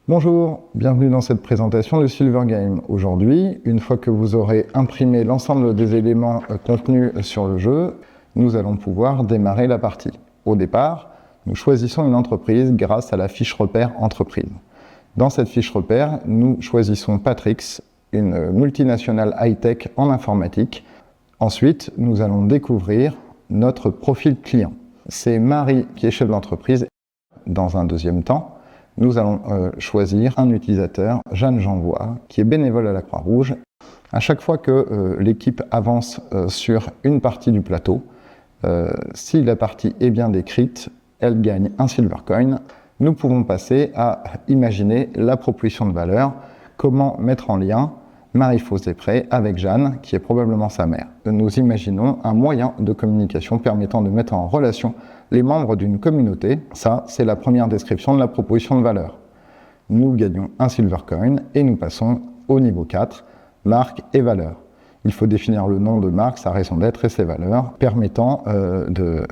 Bonjour, bienvenue dans cette présentation de Silver Game. Aujourd'hui, une fois que vous aurez imprimé l'ensemble des éléments contenus sur le jeu, nous allons pouvoir démarrer la partie. Au départ, nous choisissons une entreprise grâce à la fiche repère entreprise. Dans cette fiche repère, nous choisissons Patrix, une multinationale high-tech en informatique. Ensuite, nous allons découvrir notre profil client. C'est Marie qui est chef d'entreprise. Dans un deuxième temps, nous allons choisir un utilisateur, Jeanne Janvois, qui est bénévole à la Croix-Rouge. À chaque fois que l'équipe avance sur une partie du plateau, si la partie est bien décrite, elle gagne un silver coin. Nous pouvons passer à imaginer la proposition de valeur, comment mettre en lien Marie Fausse-Després avec Jeanne, qui est probablement sa mère. Nous imaginons un moyen de communication permettant de mettre en relation les membres d'une communauté. Ça, c'est la première description de la proposition de valeur. Nous gagnons un silver coin et nous passons au niveau 4, marque et valeur. Il faut définir le nom de marque, sa raison d'être et ses valeurs, permettant de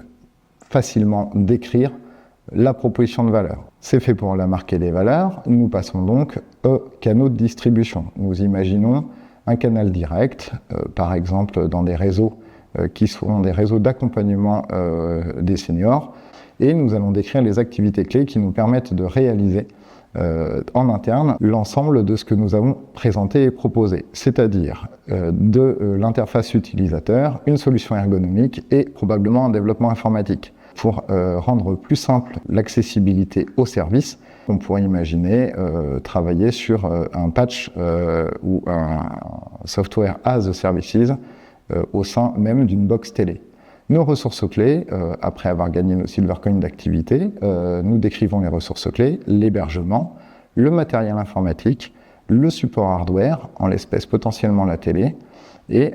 facilement décrire la proposition de valeur. C'est fait pour la marque et les valeurs. Nous passons donc aux canaux de distribution. Nous imaginons un canal direct, par exemple dans des réseaux qui sont des réseaux d'accompagnement des seniors, et nous allons décrire les activités clés qui nous permettent de réaliser en interne l'ensemble de ce que nous avons présenté et proposé, c'est-à-dire de l'interface utilisateur, une solution ergonomique et probablement un développement informatique. Pour rendre plus simple l'accessibilité aux services, on pourrait imaginer travailler sur un patch ou un software as a services au sein même d'une box télé. Nos ressources clés, après avoir gagné nos silver coins d'activité, nous décrivons les ressources clés, l'hébergement, le matériel informatique, le support hardware, en l'espèce potentiellement la télé, et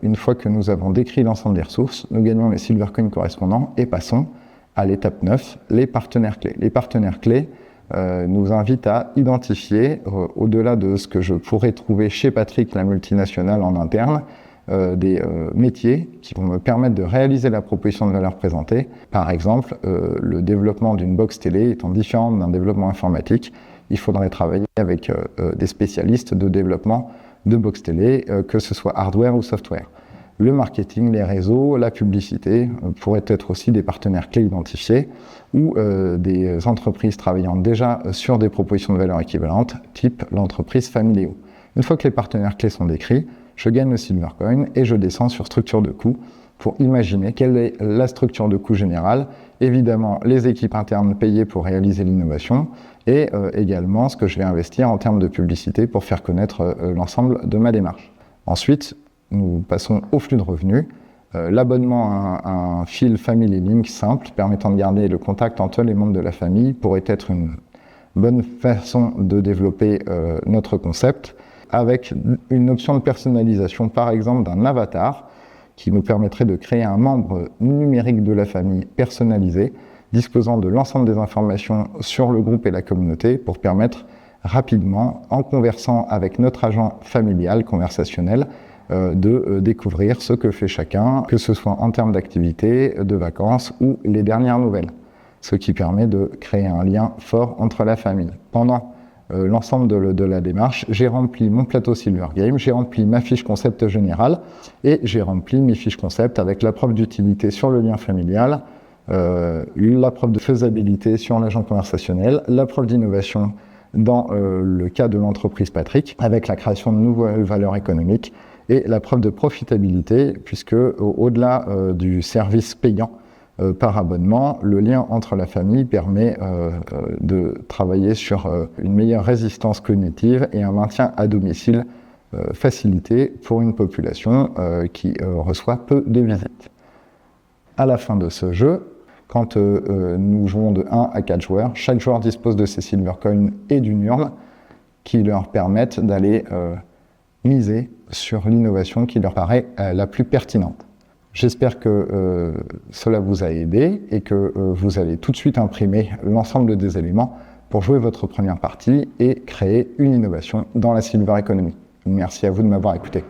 une fois que nous avons décrit l'ensemble des ressources, nous gagnons les silver coins correspondants et passons à l'étape 9, les partenaires clés. Les partenaires clés nous invitent à identifier, au-delà de ce que je pourrais trouver chez Patrick, la multinationale en interne, des métiers qui vont me permettre de réaliser la proposition de valeur présentée. Par exemple, le développement d'une box télé étant différent d'un développement informatique, il faudrait travailler avec des spécialistes de développement de box télé, que ce soit hardware ou software. Le marketing, les réseaux, la publicité pourraient être aussi des partenaires clés identifiés ou des entreprises travaillant déjà sur des propositions de valeur équivalentes, type l'entreprise Familéo. Une fois que les partenaires clés sont décrits, je gagne le silver coin et je descends sur structure de coût pour imaginer quelle est la structure de coût générale, évidemment les équipes internes payées pour réaliser l'innovation et également ce que je vais investir en termes de publicité pour faire connaître l'ensemble de ma démarche. Ensuite, nous passons au flux de revenus. L'abonnement à un fil Family Link simple permettant de garder le contact entre les membres de la famille pourrait être une bonne façon de développer notre concept, avec une option de personnalisation, par exemple d'un avatar, qui nous permettrait de créer un membre numérique de la famille personnalisé, disposant de l'ensemble des informations sur le groupe et la communauté pour permettre rapidement, en conversant avec notre agent familial conversationnel, de découvrir ce que fait chacun, que ce soit en termes d'activité, de vacances ou les dernières nouvelles. Ce qui permet de créer un lien fort entre la famille. Pendant l'ensemble de la démarche, j'ai rempli mon plateau Silver Game, j'ai rempli ma fiche concept générale et j'ai rempli mes fiches concept avec la preuve d'utilité sur le lien familial, la preuve de faisabilité sur l'agent conversationnel, la preuve d'innovation dans le cas de l'entreprise Patrick, avec la création de nouvelles valeurs économiques et la preuve de profitabilité, puisque au-delà du service payant par abonnement, le lien entre la famille permet de travailler sur une meilleure résistance cognitive et un maintien à domicile facilité pour une population qui reçoit peu de visites. À la fin de ce jeu, quand nous jouons de 1 à 4 joueurs, chaque joueur dispose de ses silver coins et d'une urne qui leur permettent d'aller miser sur l'innovation qui leur paraît la plus pertinente. J'espère que cela vous a aidé et que vous allez tout de suite imprimer l'ensemble des éléments pour jouer votre première partie et créer une innovation dans la Silver Economy. Merci à vous de m'avoir écouté.